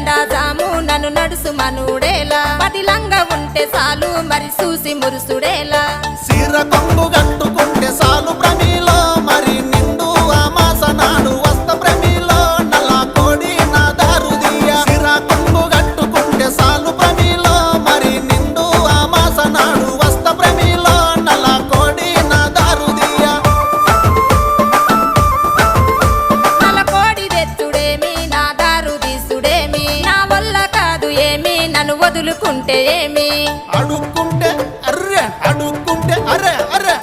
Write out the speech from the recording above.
జెండా జాము నన్ను నడుసు మనుడేలా పదిలంగా ఉంటే చాలు మరి చూసి మురుసుడేలా సీర కొంగు కట్టుకుంటే సాలు ప్రమిలో మరి నిండు అమాస నాడు వస్త ప్రమిలో నల్ల కోడి నా దారుదియ సీర కొంగు కట్టుకుంటే సాలు ప్రమిలో మరి నిండు అమాస నాడు వస్త ప్రమిలో నల్ల కోడి నా దారుదియ నల్ల కోడి తెచ్చుడేమి నా దారు తీసుడేమి నా వల్ల కాదు ఏమి నన్ను వదులుకుంటే ఏమి అడుక్కుంటే అర్రె అడుక్కుంటే అర్రె అర్రె